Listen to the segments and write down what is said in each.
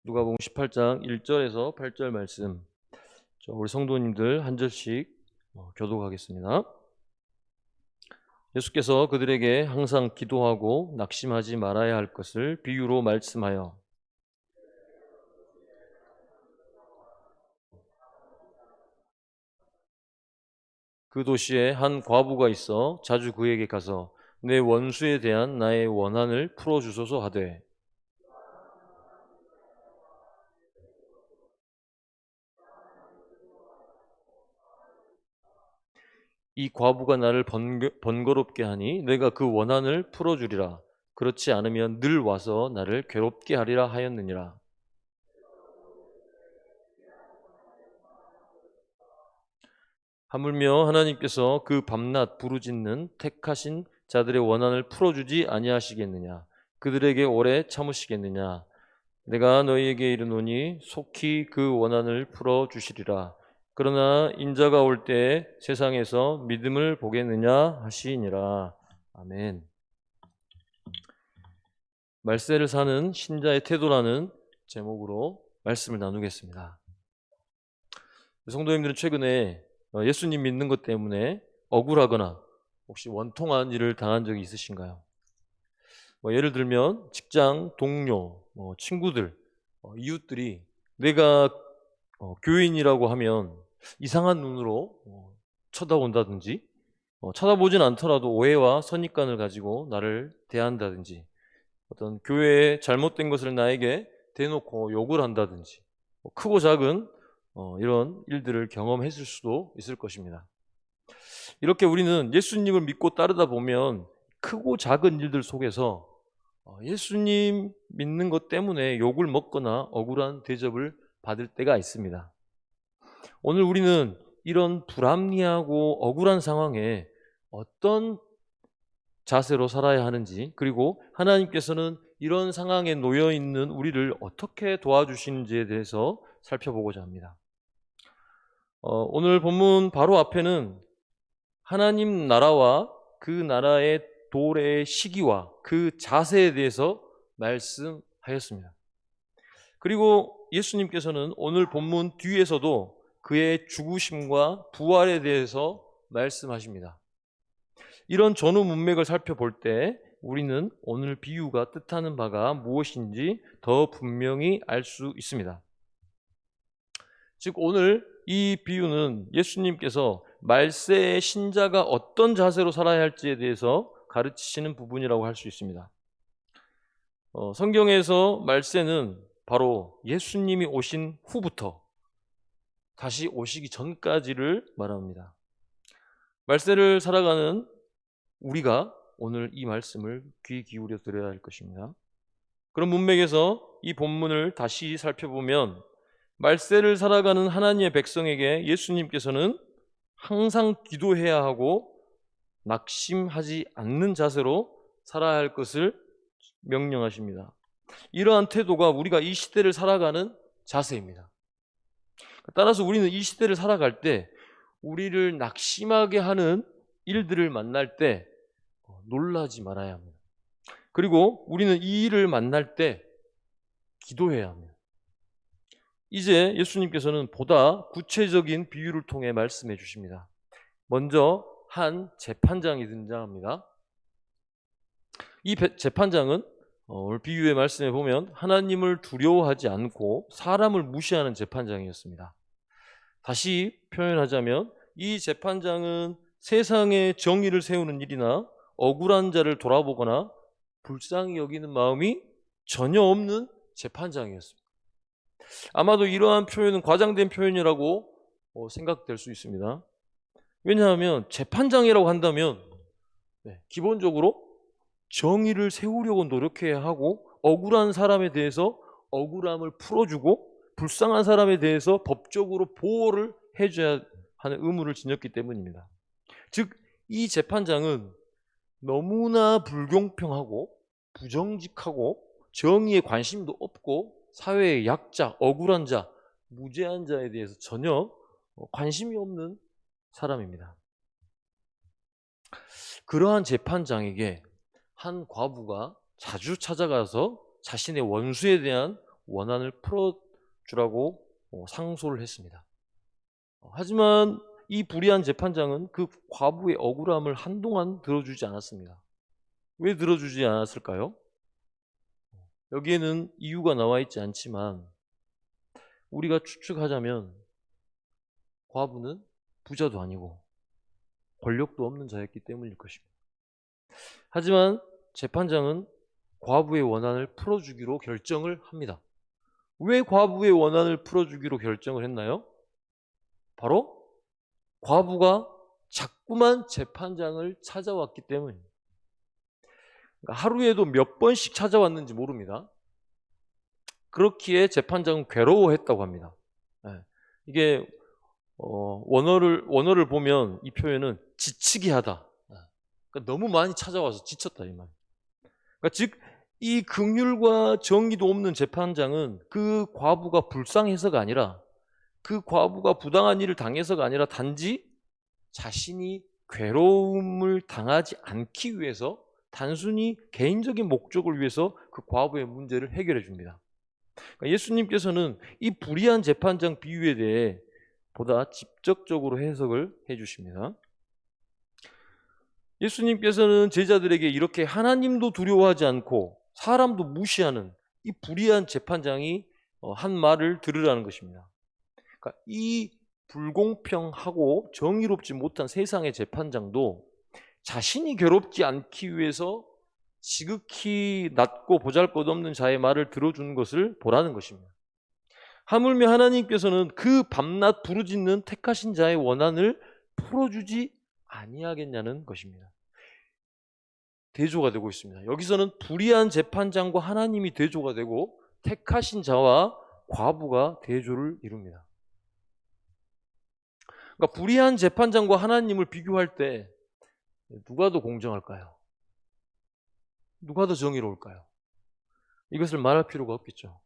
누가복음 18장 1절에서 8절 말씀, 우리 성도님들 한 절씩 교독하겠습니다. 예수께서 그들에게 항상 기도하고 낙심하지 말아야 할 것을 비유로 말씀하여 그 도시에 한 과부가 있어 자주 그에게 가서 내 원수에 대한 나의 원한을 풀어주소서 하되, 이 과부가 나를 번거롭게 하니 내가 그 원한을 풀어주리라. 그렇지 않으면 늘 와서 나를 괴롭게 하리라 하였느니라. 하물며 하나님께서 그 밤낮 부르짖는 택하신 자들의 원한을 풀어주지 아니하시겠느냐? 그들에게 오래 참으시겠느냐? 내가 너희에게 이르노니 속히 그 원한을 풀어주시리라. 그러나 인자가 올 때에 세상에서 믿음을 보겠느냐 하시니라. 아멘. 말세를 사는 신자의 태도라는 제목으로 말씀을 나누겠습니다. 성도님들은 최근에 예수님 믿는 것 때문에 억울하거나 혹시 원통한 일을 당한 적이 있으신가요? 예를 들면 직장 동료, 친구들, 이웃들이 내가 교인이라고 하면 이상한 눈으로 쳐다본다든지, 쳐다보진 않더라도 오해와 선입관을 가지고 나를 대한다든지, 어떤 교회에 잘못된 것을 나에게 대놓고 욕을 한다든지, 크고 작은 이런 일들을 경험했을 수도 있을 것입니다. 이렇게 우리는 예수님을 믿고 따르다 보면 크고 작은 일들 속에서 예수님 믿는 것 때문에 욕을 먹거나 억울한 대접을 받을 때가 있습니다. 오늘 우리는 이런 불합리하고 억울한 상황에 어떤 자세로 살아야 하는지, 그리고 하나님께서는 이런 상황에 놓여 있는 우리를 어떻게 도와주시는지에 대해서 살펴보고자 합니다. 오늘 본문 바로 앞에는 하나님 나라와 그 나라의 도래의 시기와 그 자세에 대해서 말씀하였습니다. 그리고 예수님께서는 오늘 본문 뒤에서도 그의 죽으심과 부활에 대해서 말씀하십니다. 이런 전후 문맥을 살펴볼 때 우리는 오늘 비유가 뜻하는 바가 무엇인지 더 분명히 알 수 있습니다. 즉 오늘 이 비유는 예수님께서 말세의 신자가 어떤 자세로 살아야 할지에 대해서 가르치시는 부분이라고 할 수 있습니다. 성경에서 말세는 바로 예수님이 오신 후부터 다시 오시기 전까지를 말합니다. 말세를 살아가는 우리가 오늘 이 말씀을 귀 기울여 들어야 할 것입니다. 그런 문맥에서 이 본문을 다시 살펴보면 말세를 살아가는 하나님의 백성에게 예수님께서는 항상 기도해야 하고 낙심하지 않는 자세로 살아야 할 것을 명령하십니다. 이러한 태도가 우리가 이 시대를 살아가는 자세입니다. 따라서 우리는 이 시대를 살아갈 때 우리를 낙심하게 하는 일들을 만날 때 놀라지 말아야 합니다. 그리고 우리는 이 일을 만날 때 기도해야 합니다. 이제 예수님께서는 보다 구체적인 비유를 통해 말씀해 주십니다. 먼저 한 재판장이 등장합니다. 이 재판장은 오늘 비유의 말씀에 보면 하나님을 두려워하지 않고 사람을 무시하는 재판장이었습니다. 다시 표현하자면 이 재판장은 세상에 정의를 세우는 일이나 억울한 자를 돌아보거나 불쌍히 여기는 마음이 전혀 없는 재판장이었습니다. 아마도 이러한 표현은 과장된 표현이라고 생각될 수 있습니다. 왜냐하면 재판장이라고 한다면 기본적으로 정의를 세우려고 노력해야 하고 억울한 사람에 대해서 억울함을 풀어주고 불쌍한 사람에 대해서 법적으로 보호를 해줘야 하는 의무를 지녔기 때문입니다. 즉 이 재판장은 너무나 불공평하고 부정직하고 정의에 관심도 없고 사회의 약자, 억울한 자, 무죄한 자에 대해서 전혀 관심이 없는 사람입니다. 그러한 재판장에게 한 과부가 자주 찾아가서 자신의 원수에 대한 원한을 풀어주라고 상소를 했습니다. 하지만 이 불의한 재판장은 그 과부의 억울함을 한동안 들어주지 않았습니다. 왜 들어주지 않았을까요? 여기에는 이유가 나와 있지 않지만 우리가 추측하자면 과부는 부자도 아니고 권력도 없는 자였기 때문일 것입니다. 하지만 재판장은 과부의 원한을 풀어주기로 결정을 합니다. 왜 과부의 원한을 풀어주기로 결정을 했나요? 바로 과부가 자꾸만 재판장을 찾아왔기 때문입니다. 그러니까 하루에도 몇 번씩 찾아왔는지 모릅니다. 그렇기에 재판장은 괴로워했다고 합니다. 이게 원어를 보면 이 표현은 지치게 하다. 그러니까 너무 많이 찾아와서 지쳤다 이 말. 그러니까 즉 이 긍휼과 정의도 없는 재판장은 그 과부가 불쌍해서가 아니라 그 과부가 부당한 일을 당해서가 아니라 단지 자신이 괴로움을 당하지 않기 위해서 단순히 개인적인 목적을 위해서 그 과부의 문제를 해결해 줍니다. 그러니까 예수님께서는 이 불의한 재판장 비유에 대해 보다 직접적으로 해석을 해 주십니다. 예수님께서는 제자들에게 이렇게 하나님도 두려워하지 않고 사람도 무시하는 이 불의한 재판장이 한 말을 들으라는 것입니다. 그러니까 이 불공평하고 정의롭지 못한 세상의 재판장도 자신이 괴롭지 않기 위해서 지극히 낮고 보잘것없는 자의 말을 들어주는 것을 보라는 것입니다. 하물며 하나님께서는 그 밤낮 부르짖는 택하신 자의 원한을 풀어주지 아니하겠냐는 것입니다. 대조가 되고 있습니다. 여기서는 불의한 재판장과 하나님이 대조가 되고 택하신 자와 과부가 대조를 이룹니다. 그러니까 불의한 재판장과 하나님을 비교할 때 누가 더 공정할까요? 누가 더 정의로울까요? 이것을 말할 필요가 없겠죠.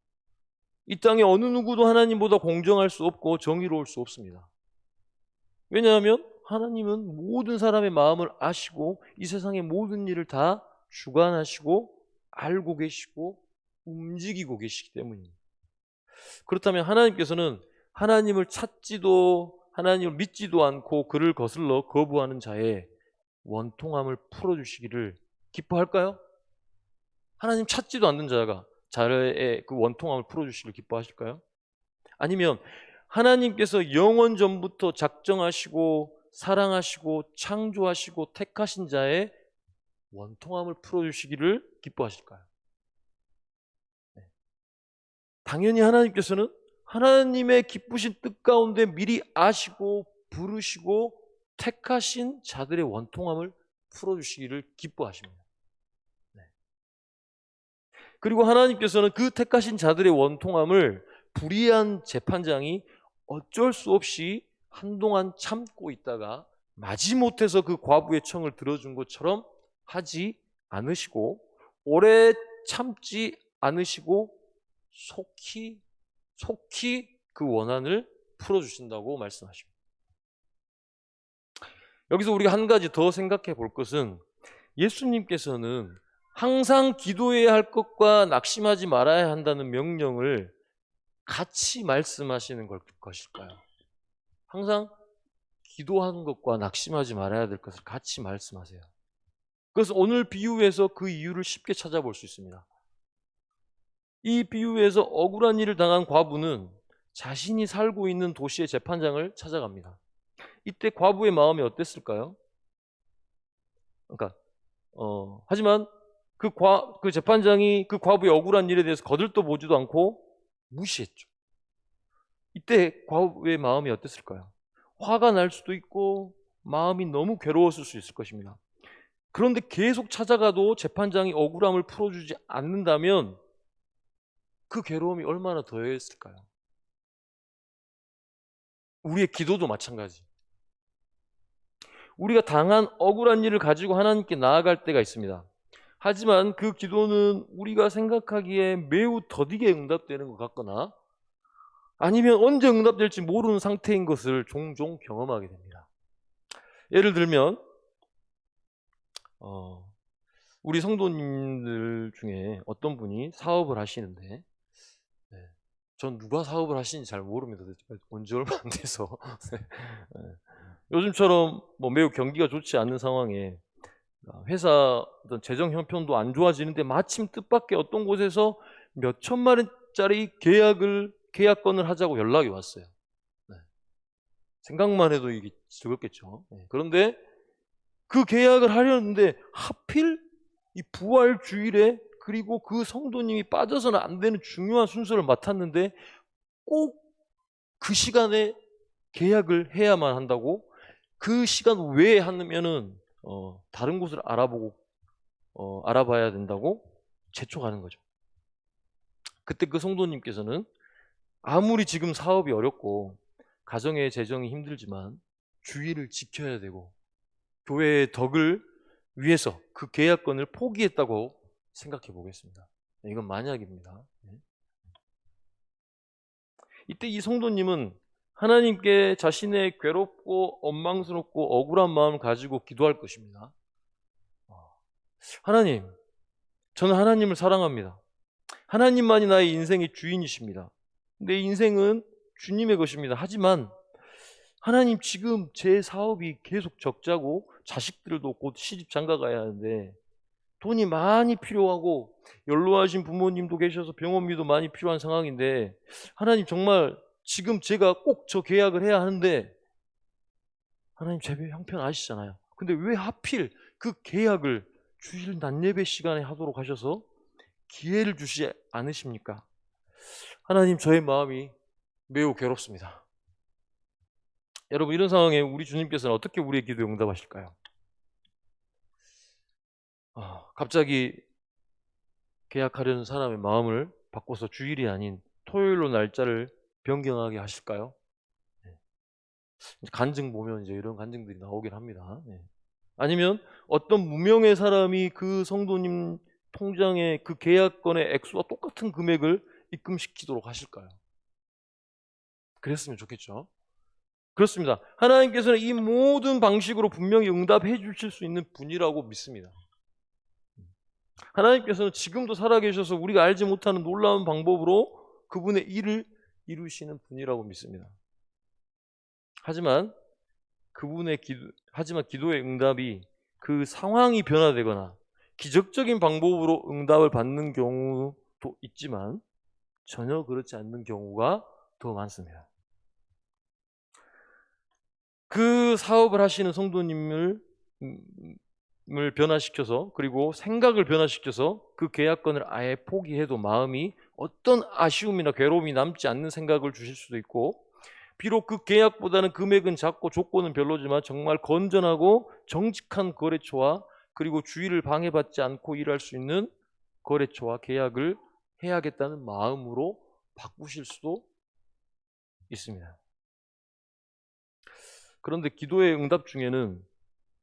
이 땅에 어느 누구도 하나님보다 공정할 수 없고 정의로울 수 없습니다. 왜냐하면 하나님은 모든 사람의 마음을 아시고 이 세상의 모든 일을 다 주관하시고 알고 계시고 움직이고 계시기 때문입니다. 그렇다면 하나님께서는 하나님을 찾지도 하나님을 믿지도 않고 그를 거슬러 거부하는 자의 원통함을 풀어주시기를 기뻐할까요? 하나님 찾지도 않는 자의 그 원통함을 풀어주시기를 기뻐하실까요? 아니면 하나님께서 영원 전부터 작정하시고 사랑하시고 창조하시고 택하신 자의 원통함을 풀어주시기를 기뻐하실까요? 당연히 하나님께서는 하나님의 기쁘신 뜻 가운데 미리 아시고 부르시고 택하신 자들의 원통함을 풀어주시기를 기뻐하십니다. 그리고 하나님께서는 그 택하신 자들의 원통함을 불의한 재판장이 어쩔 수 없이 한동안 참고 있다가 마지못해서 그 과부의 청을 들어준 것처럼 하지 않으시고 오래 참지 않으시고 속히 그 원한을 풀어주신다고 말씀하십니다. 여기서 우리가 한 가지 더 생각해 볼 것은 예수님께서는 항상 기도해야 할 것과 낙심하지 말아야 한다는 명령을 같이 말씀하시는 것일까요? 항상 기도하는 것과 낙심하지 말아야 될 것을 같이 말씀하세요. 그래서 오늘 비유에서 그 이유를 쉽게 찾아볼 수 있습니다. 이 비유에서 억울한 일을 당한 과부는 자신이 살고 있는 도시의 재판장을 찾아갑니다. 이때 과부의 마음이 어땠을까요? 그러니까 하지만 그 재판장이 그 과부의 억울한 일에 대해서 거들떠 보지도 않고 무시했죠. 이때 과부의 마음이 어땠을까요? 화가 날 수도 있고 마음이 너무 괴로웠을 수 있을 것입니다. 그런데 계속 찾아가도 재판장이 억울함을 풀어주지 않는다면 그 괴로움이 얼마나 더했을까요? 우리의 기도도 마찬가지. 우리가 당한 억울한 일을 가지고 하나님께 나아갈 때가 있습니다. 하지만 그 기도는 우리가 생각하기에 매우 더디게 응답되는 것 같거나 아니면 언제 응답될지 모르는 상태인 것을 종종 경험하게 됩니다. 예를 들면 우리 성도님들 중에 어떤 분이 사업을 하시는데 전 누가 사업을 하시는지 잘 모릅니다. 온지 얼마 안 돼서. 네. 요즘처럼 뭐 매우 경기가 좋지 않는 상황에 회사 어떤 재정 형편도 안 좋아지는데 마침 뜻밖의 어떤 곳에서 몇 천만 원짜리 계약건을 하자고 연락이 왔어요. 네. 생각만 해도 이게 즐겁겠죠. 네. 그런데 그 계약을 하려는데 하필 이 부활 주일에 그리고 그 성도님이 빠져서는 안 되는 중요한 순서를 맡았는데 꼭 그 시간에 계약을 해야만 한다고, 그 시간 외에 하면은 다른 곳을 알아봐야 된다고 재촉하는 거죠. 그때 그 성도님께서는 아무리 지금 사업이 어렵고 가정의 재정이 힘들지만 주의를 지켜야 되고 교회의 덕을 위해서 그 계약건을 포기했다고 생각해 보겠습니다. 이건 만약입니다. 이때 이 성도님은 하나님께 자신의 괴롭고 원망스럽고 억울한 마음을 가지고 기도할 것입니다. 하나님, 저는 하나님을 사랑합니다. 하나님만이 나의 인생의 주인이십니다. 내 인생은 주님의 것입니다. 하지만 하나님, 지금 제 사업이 계속 적자고 자식들도 곧 시집 장가 가야 하는데 돈이 많이 필요하고 연로하신 부모님도 계셔서 병원비도 많이 필요한 상황인데 하나님, 정말 지금 제가 꼭 저 계약을 해야 하는데 하나님, 제 형편 아시잖아요. 근데 왜 하필 그 계약을 주일 낮 예배 시간에 하도록 하셔서 기회를 주시지 않으십니까? 하나님, 저의 마음이 매우 괴롭습니다. 여러분, 이런 상황에 우리 주님께서는 어떻게 우리의 기도에 응답하실까요? 갑자기 계약하려는 사람의 마음을 바꿔서 주일이 아닌 토요일로 날짜를 변경하게 하실까요? 네. 간증 보면 이제 이런 간증들이 나오긴 합니다. 네. 아니면 어떤 무명의 사람이 그 성도님 통장에 그 계약건의 액수와 똑같은 금액을 입금시키도록 하실까요? 그랬으면 좋겠죠. 그렇습니다. 하나님께서는 이 모든 방식으로 분명히 응답해 주실 수 있는 분이라고 믿습니다. 하나님께서는 지금도 살아계셔서 우리가 알지 못하는 놀라운 방법으로 그분의 일을 이루시는 분이라고 믿습니다. 하지만 기도의 응답이 그 상황이 변화되거나 기적적인 방법으로 응답을 받는 경우도 있지만 전혀 그렇지 않는 경우가 더 많습니다. 그 사업을 하시는 성도님을 변화시켜서, 그리고 생각을 변화시켜서 그 계약건을 아예 포기해도 마음이 어떤 아쉬움이나 괴로움이 남지 않는 생각을 주실 수도 있고, 비록 그 계약보다는 금액은 작고 조건은 별로지만 정말 건전하고 정직한 거래처와 그리고 주의를 방해받지 않고 일할 수 있는 거래처와 계약을 해야겠다는 마음으로 바꾸실 수도 있습니다. 그런데 기도의 응답 중에는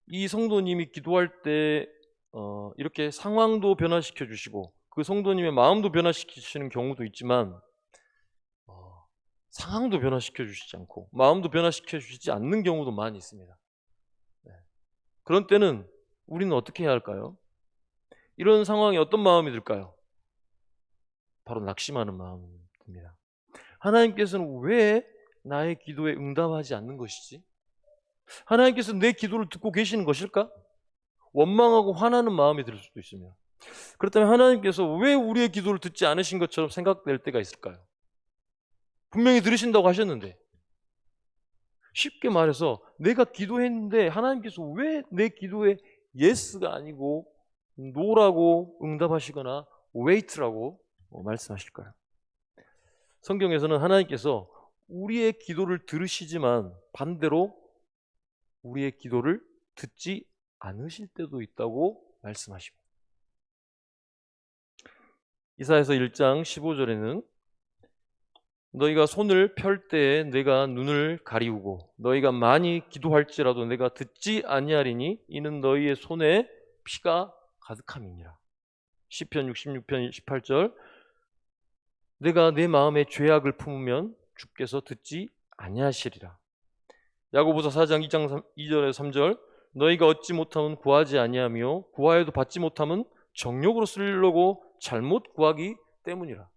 이 성도님이 기도할 때 이렇게 상황도 변화시켜 주시고 그 성도님의 마음도 변화시키시는 경우도 있지만 상황도 변화시켜 주시지 않고 마음도 변화시켜 주시지 않는 경우도 많이 있습니다. 네. 그런 때는 우리는 어떻게 해야 할까요? 이런 상황에 어떤 마음이 들까요? 바로 낙심하는 마음이 듭니다. 하나님께서는 왜 나의 기도에 응답하지 않는 것이지? 하나님께서 내 기도를 듣고 계시는 것일까? 원망하고 화나는 마음이 들 수도 있습니다. 그렇다면 하나님께서 왜 우리의 기도를 듣지 않으신 것처럼 생각될 때가 있을까요? 분명히 들으신다고 하셨는데, 쉽게 말해서 내가 기도했는데 하나님께서 왜 내 기도에 예스가 아니고 노라고 응답하시거나 웨이트라고 말씀하실까요? 성경에서는 하나님께서 우리의 기도를 들으시지만 반대로 우리의 기도를 듣지 않으실 때도 있다고 말씀하십니다. 이사야서 1장 15절에는 너희가 손을 펼 때에 내가 눈을 가리우고 너희가 많이 기도할지라도 내가 듣지 아니하리니 이는 너희의 손에 피가 가득함이니라. 시편 66편 18절 내가 내 마음에 죄악을 품으면 주께서 듣지 아니하시리라. 야고보서 4장 2절에 3절 너희가 얻지 못하면 구하지 아니하며 구하여도 받지 못하면 정욕으로 쓰려고 잘못 구하기 때문이라.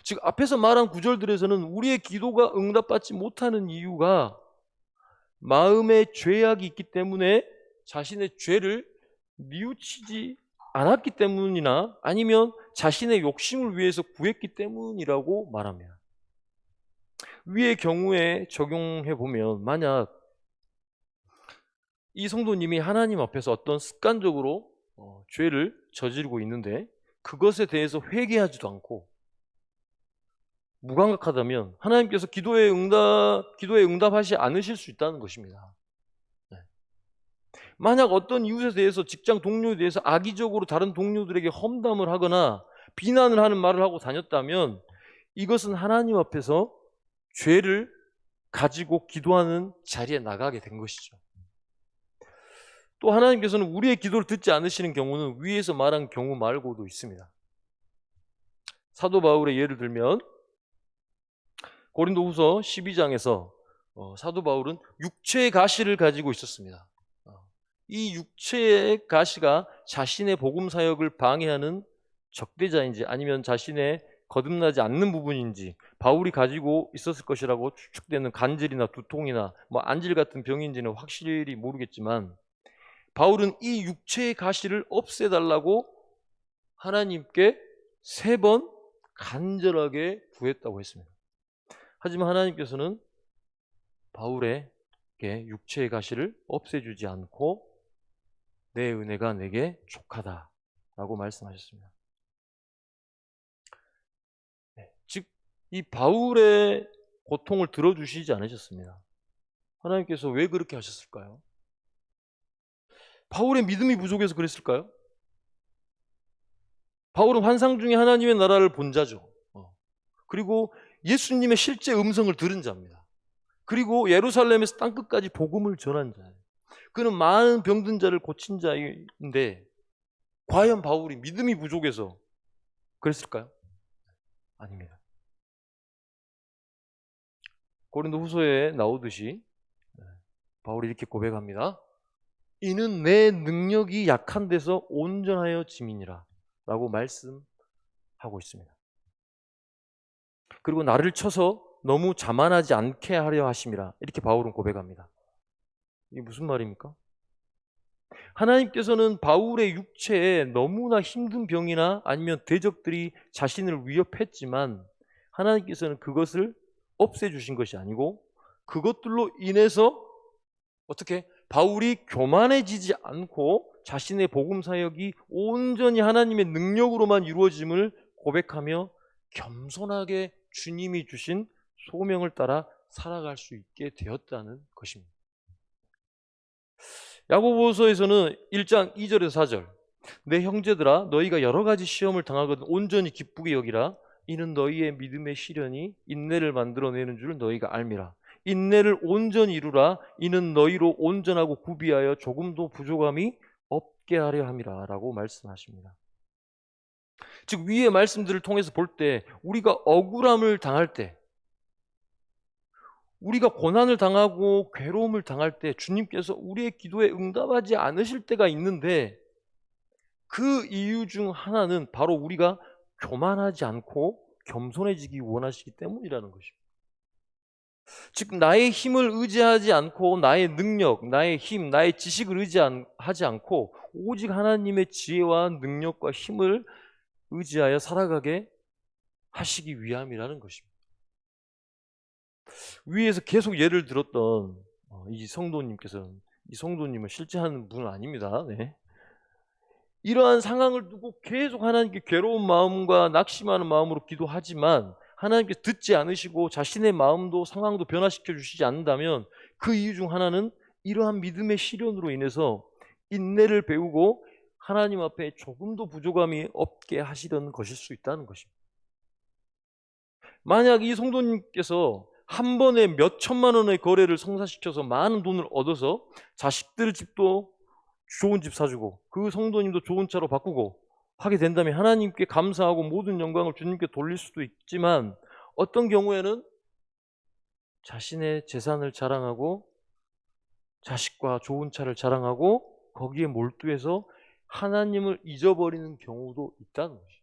즉 앞에서 말한 구절들에서는 우리의 기도가 응답받지 못하는 이유가 마음에 죄악이 있기 때문에 자신의 죄를 뉘우치지 않았기 때문이나 아니면 자신의 욕심을 위해서 구했기 때문이라고 말합니다. 위의 경우에 적용해 보면 만약 이 성도님이 하나님 앞에서 어떤 습관적으로 죄를 저지르고 있는데 그것에 대해서 회개하지도 않고 무감각하다면 하나님께서 기도에 응답하지 않으실 수 있다는 것입니다. 네. 만약 어떤 이웃에 대해서 직장 동료에 대해서 악의적으로 다른 동료들에게 험담을 하거나 비난을 하는 말을 하고 다녔다면 이것은 하나님 앞에서 죄를 가지고 기도하는 자리에 나가게 된 것이죠. 또 하나님께서는 우리의 기도를 듣지 않으시는 경우는 위에서 말한 경우 말고도 있습니다. 사도 바울의 예를 들면 고린도후서 12장에서 사도 바울은 육체의 가시를 가지고 있었습니다. 이 육체의 가시가 자신의 복음 사역을 방해하는 적대자인지 아니면 자신의 거듭나지 않는 부분인지 바울이 가지고 있었을 것이라고 추측되는 간질이나 두통이나 안질 같은 병인지는 확실히 모르겠지만 바울은 이 육체의 가시를 없애달라고 하나님께 3번 간절하게 구했다고 했습니다. 하지만 하나님께서는 바울에게 육체의 가시를 없애주지 않고 내 은혜가 내게 족하다라고 말씀하셨습니다. 즉, 이 바울의 고통을 들어주시지 않으셨습니다. 하나님께서 왜 그렇게 하셨을까요? 바울의 믿음이 부족해서 그랬을까요? 바울은 환상 중에 하나님의 나라를 본 자죠. 그리고 예수님의 실제 음성을 들은 자입니다. 그리고 예루살렘에서 땅끝까지 복음을 전한 자예요. 그는 많은 병든 자를 고친 자인데 과연 바울이 믿음이 부족해서 그랬을까요? 아닙니다. 고린도후서에 나오듯이 바울이 이렇게 고백합니다. 이는 내 능력이 약한 데서 온전하여 짐이니라 라고 말씀하고 있습니다. 그리고 나를 쳐서 너무 자만하지 않게 하려 하심이라 이렇게 바울은 고백합니다. 이게 무슨 말입니까? 하나님께서는 바울의 육체에 너무나 힘든 병이나 아니면 대적들이 자신을 위협했지만 하나님께서는 그것을 없애주신 것이 아니고 그것들로 인해서 어떻게 바울이 교만해지지 않고 자신의 복음 사역이 온전히 하나님의 능력으로만 이루어짐을 고백하며 겸손하게 주님이 주신 소명을 따라 살아갈 수 있게 되었다는 것입니다. 야고보서에서는 1장 2절에서 4절 내 형제들아 너희가 여러 가지 시험을 당하거든 온전히 기쁘게 여기라 이는 너희의 믿음의 시련이 인내를 만들어내는 줄 너희가 알미라 인내를 온전히 이루라 이는 너희로 온전하고 구비하여 조금도 부족함이 없게 하려 함이라 라고 말씀하십니다. 즉 위의 말씀들을 통해서 볼 때 우리가 억울함을 당할 때 우리가 고난을 당하고 괴로움을 당할 때 주님께서 우리의 기도에 응답하지 않으실 때가 있는데 그 이유 중 하나는 바로 우리가 교만하지 않고 겸손해지기 원하시기 때문이라는 것입니다. 즉 나의 힘을 의지하지 않고 나의 능력, 나의 힘, 나의 지식을 의지하지 않고 오직 하나님의 지혜와 능력과 힘을 의지하여 살아가게 하시기 위함이라는 것입니다. 위에서 계속 예를 들었던 이 성도님께서는 이 성도님은 실제 하는 분은 아닙니다. 네. 이러한 상황을 두고 계속 하나님께 괴로운 마음과 낙심하는 마음으로 기도하지만 하나님께서 듣지 않으시고 자신의 마음도 상황도 변화시켜 주시지 않는다면 그 이유 중 하나는 이러한 믿음의 시련으로 인해서 인내를 배우고 하나님 앞에 조금도 부족함이 없게 하시려는 것일 수 있다는 것입니다. 만약 이 성도님께서 한 번에 몇 천만 원의 거래를 성사시켜서 많은 돈을 얻어서 자식들 집도 좋은 집 사주고 그 성도님도 좋은 차로 바꾸고 하게 된다면 하나님께 감사하고 모든 영광을 주님께 돌릴 수도 있지만 어떤 경우에는 자신의 재산을 자랑하고 자식과 좋은 차를 자랑하고 거기에 몰두해서 하나님을 잊어버리는 경우도 있다는 것이죠.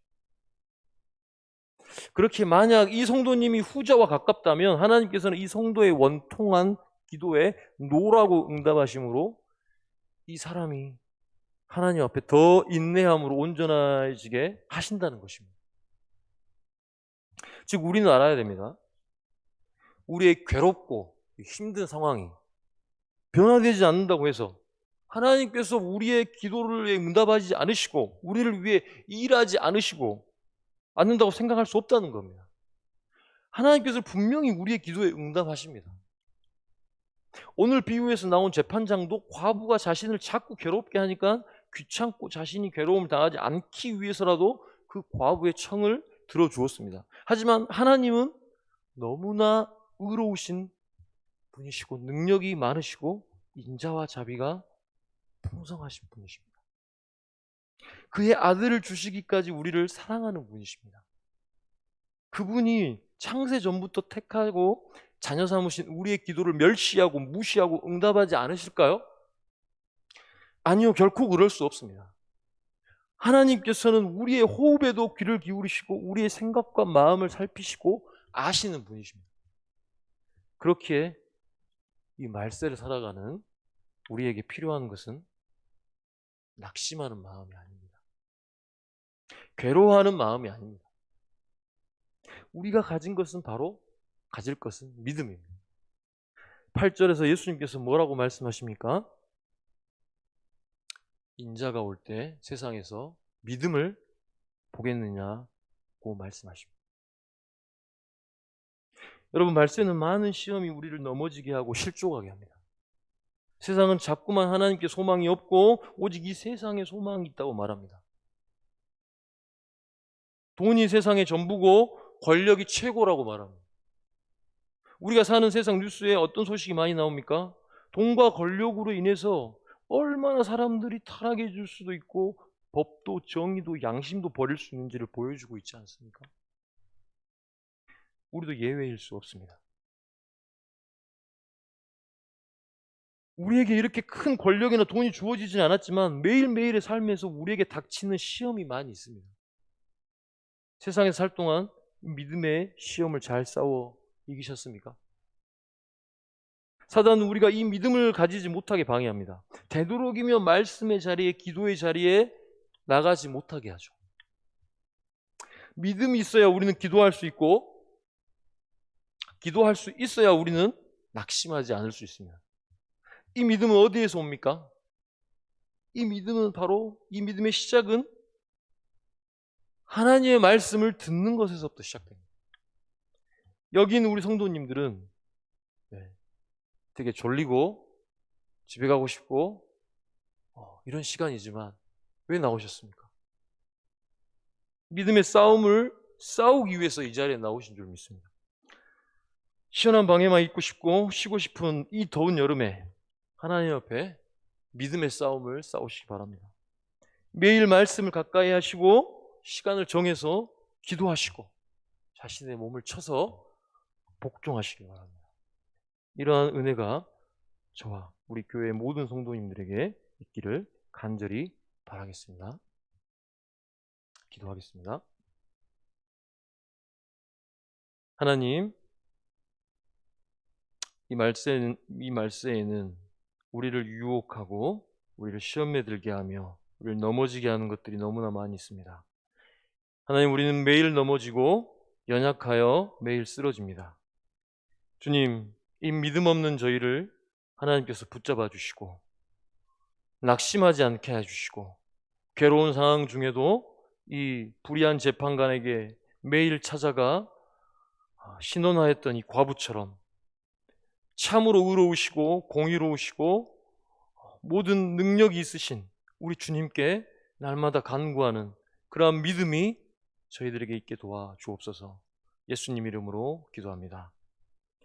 그렇게 만약 이 성도님이 후자와 가깝다면 하나님께서는 이 성도의 원통한 기도에 노라고 응답하심으로 이 사람이 하나님 앞에 더 인내함으로 온전해지게 하신다는 것입니다. 즉 우리는 알아야 됩니다. 우리의 괴롭고 힘든 상황이 변화되지 않는다고 해서 하나님께서 우리의 기도를 응답하지 않으시고 우리를 위해 일하지 않는다고 생각할 수 없다는 겁니다. 하나님께서 분명히 우리의 기도에 응답하십니다. 오늘 비유에서 나온 재판장도 과부가 자신을 자꾸 괴롭게 하니까 귀찮고 자신이 괴로움을 당하지 않기 위해서라도 그 과부의 청을 들어주었습니다. 하지만 하나님은 너무나 의로우신 분이시고 능력이 많으시고 인자와 자비가 풍성하신 분이십니다. 그의 아들을 주시기까지 우리를 사랑하는 분이십니다. 그분이 창세 전부터 택하고 자녀 삼으신 우리의 기도를 멸시하고 무시하고 응답하지 않으실까요? 아니요, 결코 그럴 수 없습니다. 하나님께서는 우리의 호흡에도 귀를 기울이시고 우리의 생각과 마음을 살피시고 아시는 분이십니다. 그렇기에 이 말세를 살아가는 우리에게 필요한 것은 낙심하는 마음이 아닙니다. 괴로워하는 마음이 아닙니다. 우리가 가질 것은 믿음입니다. 8절에서 예수님께서 뭐라고 말씀하십니까? 인자가 올 때 세상에서 믿음을 보겠느냐고 말씀하십니다. 여러분, 말세는 많은 시험이 우리를 넘어지게 하고 실족하게 합니다. 세상은 자꾸만 하나님께 소망이 없고 오직 이 세상에 소망이 있다고 말합니다. 돈이 세상의 전부고 권력이 최고라고 말합니다. 우리가 사는 세상 뉴스에 어떤 소식이 많이 나옵니까? 돈과 권력으로 인해서 얼마나 사람들이 타락해 줄 수도 있고 법도 정의도 양심도 버릴 수 있는지를 보여주고 있지 않습니까? 우리도 예외일 수 없습니다. 우리에게 이렇게 큰 권력이나 돈이 주어지진 않았지만 매일매일의 삶에서 우리에게 닥치는 시험이 많이 있습니다. 세상에 살 동안 믿음의 시험을 잘 싸워 이기셨습니까? 사단은 우리가 이 믿음을 가지지 못하게 방해합니다. 되도록이면 말씀의 자리에, 기도의 자리에 나가지 못하게 하죠. 믿음이 있어야 우리는 기도할 수 있고, 기도할 수 있어야 우리는 낙심하지 않을 수 있습니다. 이 믿음은 어디에서 옵니까? 이 믿음의 시작은 하나님의 말씀을 듣는 것에서부터 시작됩니다. 여기 있는 우리 성도님들은 되게 졸리고 집에 가고 싶고 이런 시간이지만 왜 나오셨습니까? 믿음의 싸움을 싸우기 위해서 이 자리에 나오신 줄 믿습니다. 시원한 방에만 있고 싶고 쉬고 싶은 이 더운 여름에 하나님 앞에 믿음의 싸움을 싸우시기 바랍니다. 매일 말씀을 가까이 하시고 시간을 정해서 기도하시고 자신의 몸을 쳐서 복종하시기 바랍니다. 이러한 은혜가 저와 우리 교회 모든 성도님들에게 있기를 간절히 바라겠습니다. 기도하겠습니다. 하나님, 이 말세에는 우리를 유혹하고 우리를 시험에 들게 하며 우리를 넘어지게 하는 것들이 너무나 많이 있습니다. 하나님, 우리는 매일 넘어지고 연약하여 매일 쓰러집니다. 주님, 이 믿음 없는 저희를 하나님께서 붙잡아 주시고 낙심하지 않게 해주시고 괴로운 상황 중에도 이 불의한 재판관에게 매일 찾아가 신원하였던 이 과부처럼 참으로 의로우시고 공의로우시고 모든 능력이 있으신 우리 주님께 날마다 간구하는 그러한 믿음이 저희들에게 있게 도와주옵소서. 예수님 이름으로 기도합니다.